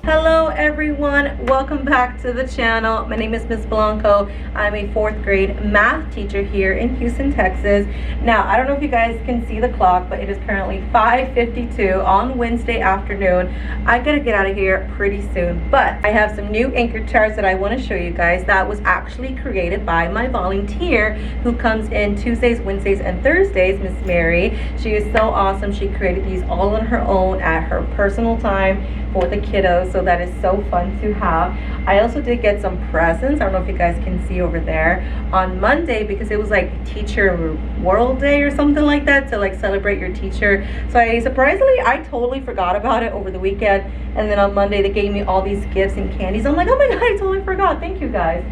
Hello everyone, welcome back to the channel. My name is Miss Blanco. I'm a 4th grade math teacher here in Houston, Texas. Now, I don't know if you guys can see the clock, but it is currently 5:52 on Wednesday afternoon. I gotta get out of here pretty soon, but I have some new anchor charts that I want to show you guys that was actually created by my volunteer who comes in Tuesdays, Wednesdays, and Thursdays, Miss Mary. She is so awesome. She created these all on her own at her personal time for the kiddos, so that is so fun to have. I also did get some presents. I don't know if you guys can see over there on Monday, because it was like Teacher World Day or something like that, to like celebrate your teacher. So I totally forgot about it over the weekend, and then on Monday they gave me all these gifts and candies. I'm like, oh my god, I totally forgot. Thank you guys.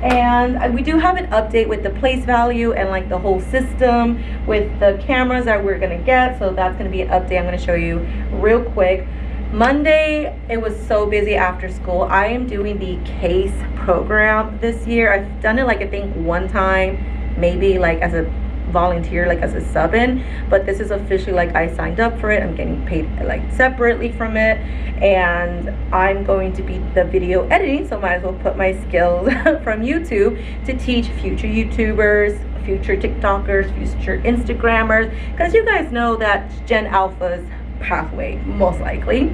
And we do have an update with the place value and like the whole system with the cameras that we're gonna get, so that's gonna be an update I'm gonna show you real quick. Monday, it was so busy after school. I am doing the CASE program this year. I've done it like I think one time, maybe like as a volunteer, like as a sub-in, but this is officially like I signed up for it. I'm getting paid like separately from it, and I'm going to be the video editing, so might as well put my skills from YouTube to teach future YouTubers, future TikTokers, future Instagrammers, because you guys know that Gen Alpha's pathway most likely.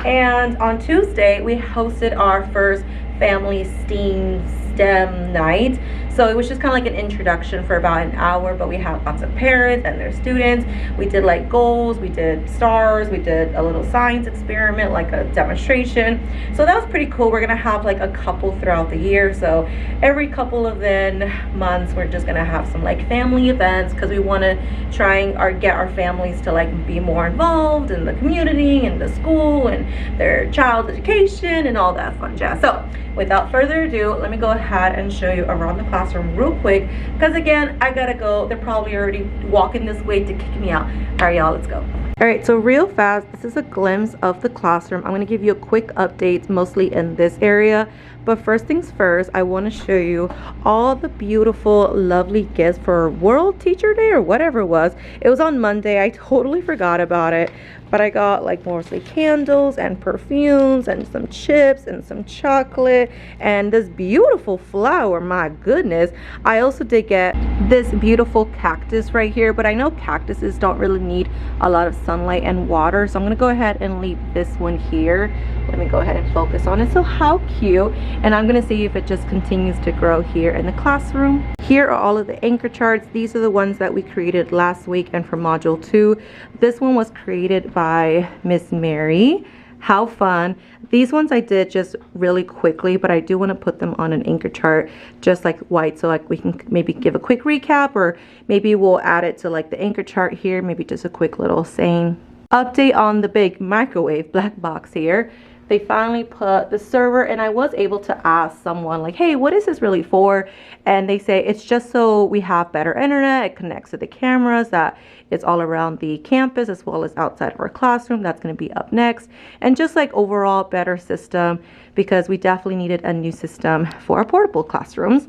And on Tuesday we hosted our first family STEM night, so it was just kind of like an introduction for about an hour, but we had lots of parents and their students. We did like goals, we did stars, we did a little science experiment, like a demonstration, so that was pretty cool. We're gonna have like a couple throughout the year, so every couple of then months we're just gonna have some like family events, because we want to try and get our families to like be more involved in the community and the school and their child's education and all that fun jazz. So without further ado, let me go ahead and show you around the classroom real quick, because again, I gotta go. They're probably already walking this way to kick me out. All right, y'all, let's go. All right, so real fast, this is a glimpse of the classroom. I'm gonna give you a quick update, mostly in this area. But first things first, I want to show you all the beautiful, lovely gifts for World Teacher Day or whatever it was. It was on Monday. I totally forgot about it. But I got like mostly candles and perfumes and some chips and some chocolate and this beautiful flower. My goodness. I also did get this beautiful cactus right here, but I know cactuses don't really need a lot of sunlight and water, so I'm going to go ahead and leave this one here. Let me go ahead and focus on it. So how cute. And I'm going to see if it just continues to grow here in the classroom. Here are all of the anchor charts. These are the ones that we created last week and for module 2. This one was created by Miss Mary. How fun. These ones I did just really quickly, but I do want to put them on an anchor chart just like white, so like we can maybe give a quick recap, or maybe we'll add it to like the anchor chart here, maybe just a quick little saying. Update on the big microwave black box here. They finally put the server, and I was able to ask someone like, hey, what is this really for? And they say it's just so we have better internet. It connects to the cameras that it's all around the campus as well as outside of our classroom. That's going to be up next. And just like overall better system, because we definitely needed a new system for our portable classrooms.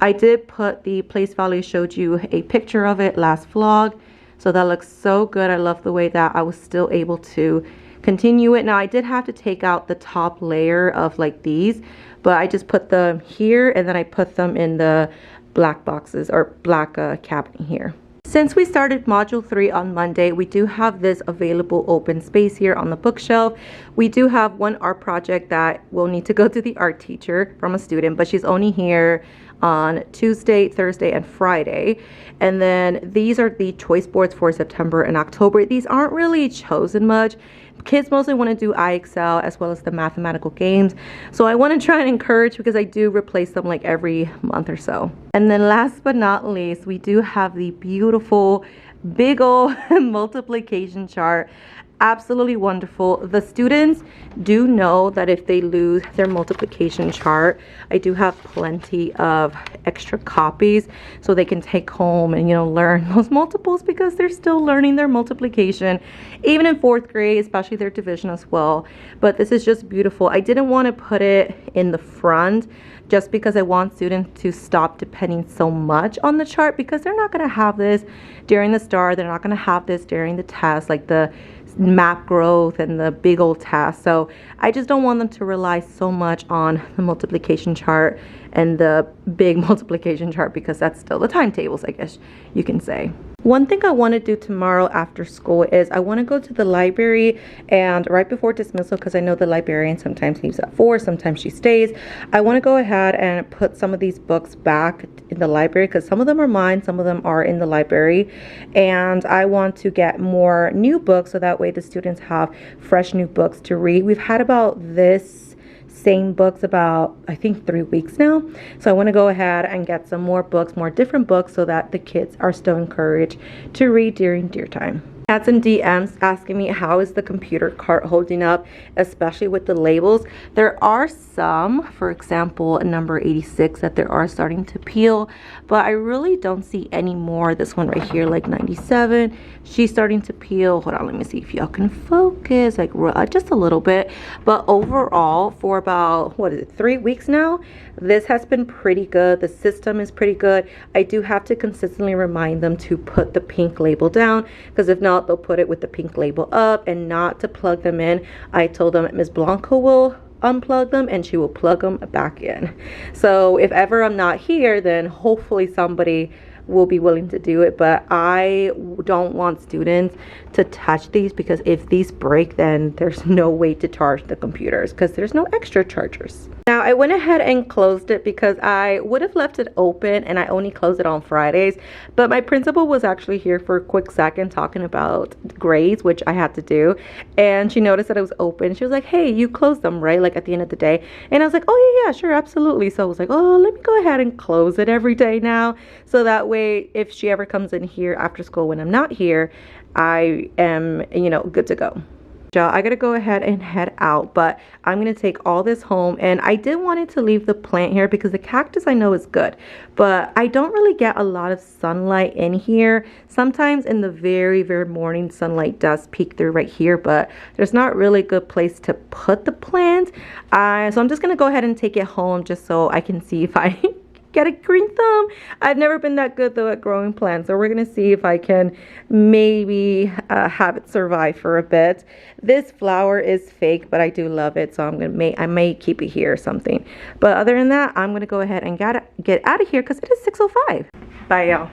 I did put the place value, showed you a picture of it last vlog. So that looks so good. I love the way that I was still able to continue it. Now I did have to take out the top layer of like these, but I just put them here and then I put them in the black boxes or black cabinet here. Since we started module 3 on Monday, we do have this available open space here on the bookshelf. We do have one art project that will need to go to the art teacher from a student, but she's only here on Tuesday, Thursday, and Friday. And then these are the choice boards for September and October. These aren't really chosen much. Kids mostly want to do IXL as well as the mathematical games, so I want to try and encourage, because I do replace them like every month or so. And then last but not least, we do have the beautiful big old multiplication chart. Absolutely wonderful. The students do know that if they lose their multiplication chart, I do have plenty of extra copies so they can take home and, you know, learn those multiples, because they're still learning their multiplication, even in 4th grade, especially their division as well. But this is just beautiful. I didn't want to put it in the front just because I want students to stop depending so much on the chart, because they're not going to have this during the STAR. They're not going to have this during the test, like the map growth and the big old tasks. So I just don't want them to rely so much on the multiplication chart and the big multiplication chart, because that's still the timetables, I guess you can say. One thing I want to do tomorrow after school is I want to go to the library, and right before dismissal, because I know the librarian sometimes leaves at 4, sometimes she stays, I want to go ahead and put some of these books back in the library, because some of them are mine, some of them are in the library, and I want to get more new books so that way the students have fresh new books to read. We've had about this same books about, I think, 3 weeks now. So I want to go ahead and get some more books, more different books, so that the kids are still encouraged to read during deer time. Had some DMs asking me how is the computer cart holding up, especially with the labels. There are some, for example, number 86, that there are starting to peel, but I really don't see any more. This one right here, like 97, she's starting to peel. Hold on, let me see if y'all can focus, like just a little bit. But overall, for about, what is it, 3 weeks now, this has been pretty good. The system is pretty good. I do have to consistently remind them to put the pink label down, because if not, they'll put it with the pink label up, and not to plug them in. I told them Ms. Blanco will unplug them and she will plug them back in. So if ever I'm not here, then hopefully somebody will be willing to do it. But I don't want students to touch these, because if these break, then there's no way to charge the computers, because there's no extra chargers. Now I went ahead and closed it because I would have left it open, and I only closed it on Fridays, but my principal was actually here for a quick second talking about grades, which I had to do, and she noticed that it was open. She was like, hey, you closed them, right? Like at the end of the day. And I was like, oh yeah, sure, absolutely. So I was like, oh, let me go ahead and close it every day now, so that way if she ever comes in here after school when I'm not here, I am, you know, good to go. I gotta go ahead and head out, but I'm gonna take all this home. And I did wanted to leave the plant here because the cactus I know is good, but I don't really get a lot of sunlight in here. Sometimes in the very morning, sunlight does peek through right here, but there's not really a good place to put the plant. So I'm just gonna go ahead and take it home just so I can see if I get a green thumb. I've never been that good though at growing plants, so we're gonna see if I can maybe have it survive for a bit. This flower is fake, but I do love it, so I may keep it here or something. But other than that, I'm gonna go ahead and get out of here because it is 6:05. Bye y'all.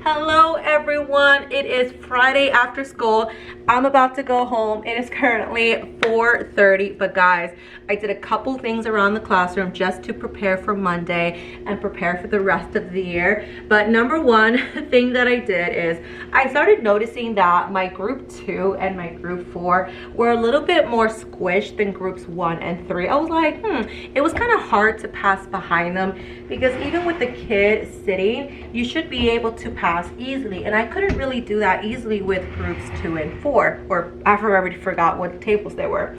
Hello everyone, it is Friday after school. I'm about to go home. It is currently 4:30, but guys, I did a couple things around the classroom just to prepare for Monday and prepare for the rest of the year. But number one thing that I did is I started noticing that my group 2 and my group 4 were a little bit more squished than groups 1 and 3. I was like, it was kind of hard to pass behind them, because even with the kid sitting, you should be able to pass easily, and I couldn't really do that easily with groups 2 and 4, or I already forgot what tables there were.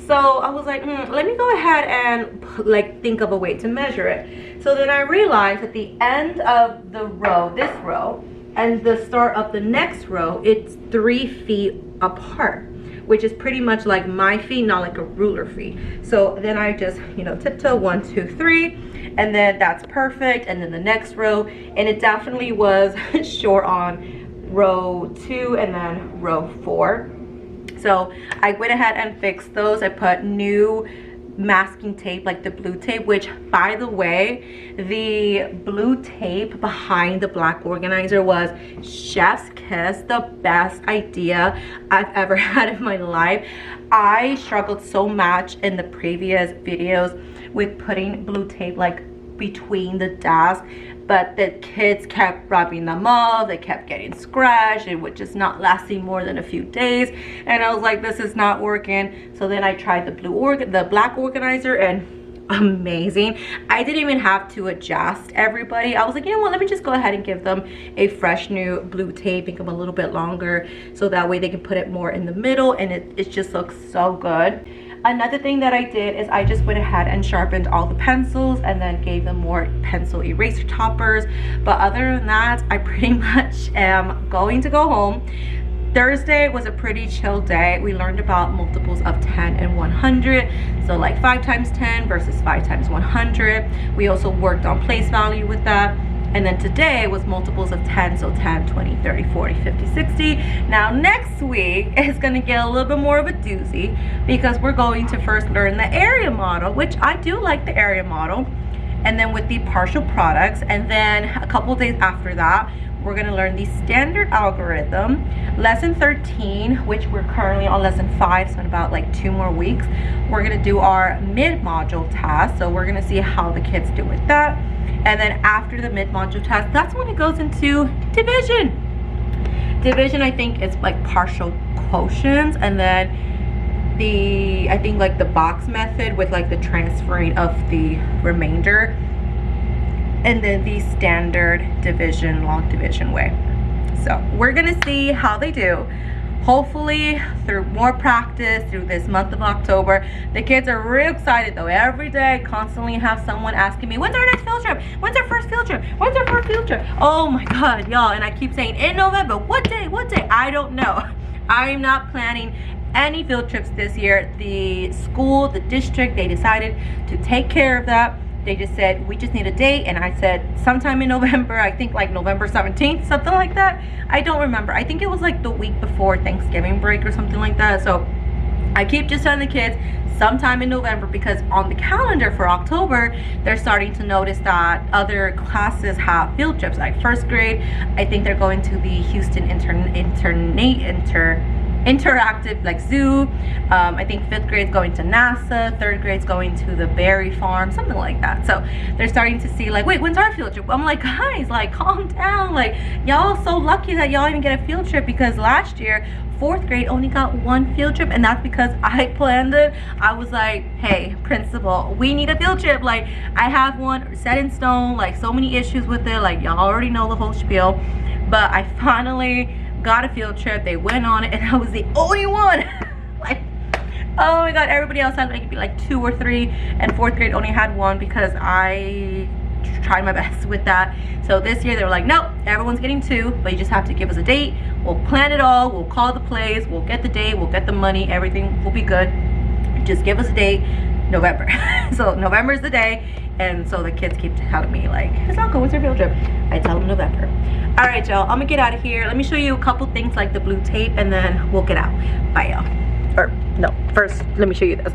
So I was like, let me go ahead and like think of a way to measure it. So then I realized at the end of the row, this row, and the start of the next row, it's 3 feet apart, which is pretty much like my feet, not like a ruler feet. So then I just, you know, tiptoe 1, 2, 3, and then that's perfect. And then the next row, and it definitely was short on row 2 and then row 4. So I went ahead and fixed those. I put new masking tape, like the blue tape, which by the way, the blue tape behind the black organizer was chef's kiss, the best idea I've ever had in my life. I struggled so much in the previous videos with putting blue tape like between the desk, but the kids kept rubbing them off, they kept getting scratched, it would just not lasting more than a few days, and I was like, this is not working. So then I tried the black organizer, and amazing. I didn't even have to adjust everybody. I was like, you know what, let me just go ahead and give them a fresh new blue tape, make them a little bit longer, so that way they can put it more in the middle, and it just looks so good. Another thing that I did is I just went ahead and sharpened all the pencils and then gave them more pencil eraser toppers. But other than that, I pretty much am going to go home, Thursday was a pretty chill day. We learned about multiples of 10 and 100. So like 5 times 10 versus 5 times 100. We also worked on place value with that. And then today was multiples of 10, so 10, 20, 30, 40, 50, 60. Now next week is gonna get a little bit more of a doozy because we're going to first learn the area model, which I do like the area model, and then with the partial products. And then a couple days after that, we're gonna learn the standard algorithm, lesson 13, which we're currently on lesson 5, so in about like 2 more weeks, we're gonna do our mid-module task. So we're gonna see how the kids do with that. And then after the mid-module test, that's when it goes into division. Division, I think, is like partial quotients, and then I think like the box method with like the transferring of the remainder, and then the standard division, log division way. So we're gonna see how they do. Hopefully through more practice through this month of October. The kids are real excited though. Every day constantly have someone asking me, when's our next field trip? When's our first field trip? When's our first field trip? Oh my god, y'all. And I keep saying in November. What day? What day? I don't know. I'm not planning any field trips this year. The school, the district, they decided to take care of that. They just said, we just need a date. And I said, sometime in November, I think like November 17th, something like that. I don't remember. I think it was like the week before Thanksgiving break or something like that. So I keep just telling the kids sometime in November, because on the calendar for October, they're starting to notice that other classes have field trips. Like first grade, I think they're going to the Houston interactive like zoo. I think 5th grade's going to NASA, 3rd grade's going to the berry farm, something like that. So they're starting to see like, wait, when's our field trip? I'm like, guys, like calm down. Like y'all so lucky that y'all even get a field trip, because last year 4th grade only got 1 field trip, and that's because I planned it. I was like, hey principal, we need a field trip. Like I have one set in stone, like so many issues with it, like y'all already know the whole spiel, but I finally got a field trip. They went on it and I was the only one. Like, oh my god, everybody else had maybe like 2 or 3, and 4th grade only had 1 because I tried my best with that. So this year they were like, nope, everyone's getting 2, but you just have to give us a date. We'll plan it all, we'll call the place, we'll get the date, we'll get the money, everything will be good. Just give us a date. November. So November is the day. And so the kids keep telling me like, it's not cool, what's your field trip? I tell them November. All right, y'all, I'm gonna get out of here. Let me show you a couple things like the blue tape, and then we'll get out. Bye, y'all. Or no, first let me show you this.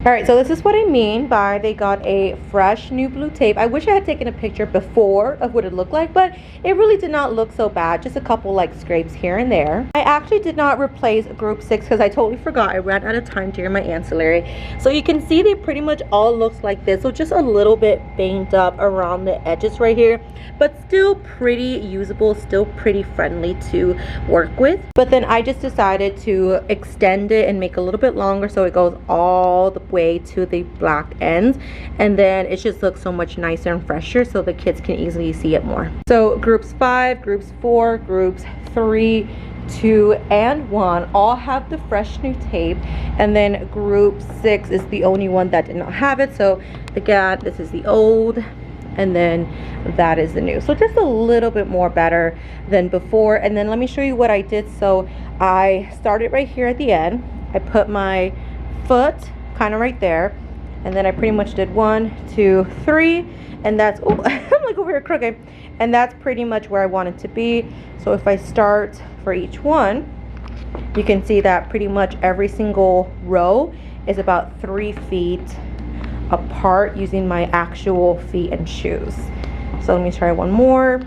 All right, so this is what I mean by they got a fresh new blue tape. I wish I had taken a picture before of what it looked like, but it really did not look so bad. Just a couple like scrapes here and there. I actually did not replace group 6 because I totally forgot. I ran out of time during my ancillary. So you can see they pretty much all looks like this. So just a little bit banged up around the edges right here, but still pretty usable, still pretty friendly to work with. But then I just decided to extend it and make a little bit longer so it goes all the way to the black ends, and then it just looks so much nicer and fresher so the kids can easily see it more. So groups 5, groups 4, groups 3, 2, and 1 all have the fresh new tape, and then group 6 is the only one that did not have it. So again, this is the old, and then that is the new. So just a little bit more better than before. And then let me show you what I did. So I started right here at the end. I put my foot kind of right there, and then I pretty much did 1, 2, 3, and that's, oh, I'm like over here crooked, and that's pretty much where I want it to be. So if I start for each one, you can see that pretty much every single row is about 3 feet apart using my actual feet and shoes. So let me try one more.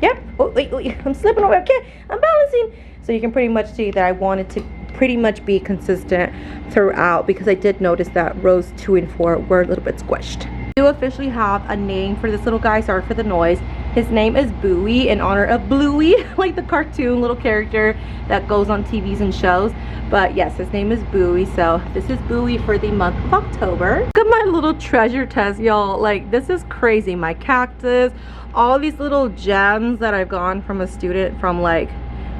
Yep. Oh, wait, I'm slipping over. Okay, I'm balancing. So you can pretty much see that I wanted to pretty much be consistent throughout, because I did notice that rows 2 and 4 were a little bit squished. I do officially have a name for this little guy. Sorry for the noise. His name is Bowie, in honor of Bluey, like the cartoon little character that goes on TVs and shows. But yes, his name is Bowie. So this is Bowie for the month of October. Look at my little treasure chest, y'all. Like, this is crazy. My cactus, all these little gems that I've gotten from a student from like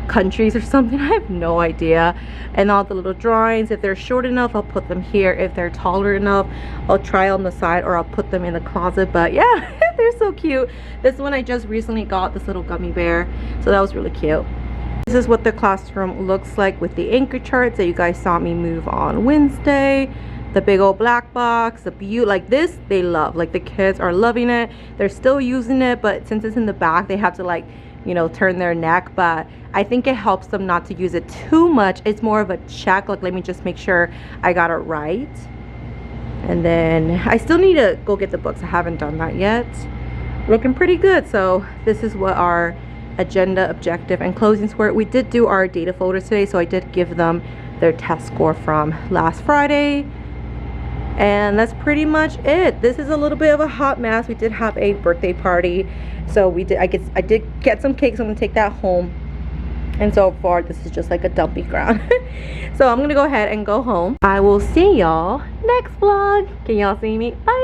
countries or something, I have no idea. And all the little drawings, if they're short enough, I'll put them here. If they're taller enough, I'll try on the side, or I'll put them in the closet. But yeah, they're so cute. This one I just recently got, this little gummy bear, so that was really cute. This is what the classroom looks like with the anchor charts that you guys saw me move on Wednesday. The big old black box, the view, like this they love, like the kids are loving it. They're still using it, but since it's in the back they have to, like, you know, turn their neck. But I think it helps them not to use it too much. It's more of a check, like, let me just make sure I got it right. And then I still need to go get the books. I haven't done that yet. Looking pretty good. So this is what our agenda, objective, and closings were. We did do our data folders today, so I did give them their test score from last Friday. And that's pretty much it. This is a little bit of a hot mess. We did have a birthday party, so I did get some cakes. I'm gonna take that home, and so far this is just like a dumpy ground. So I'm gonna go ahead and go home. I will see y'all next vlog. Can y'all see me? Bye.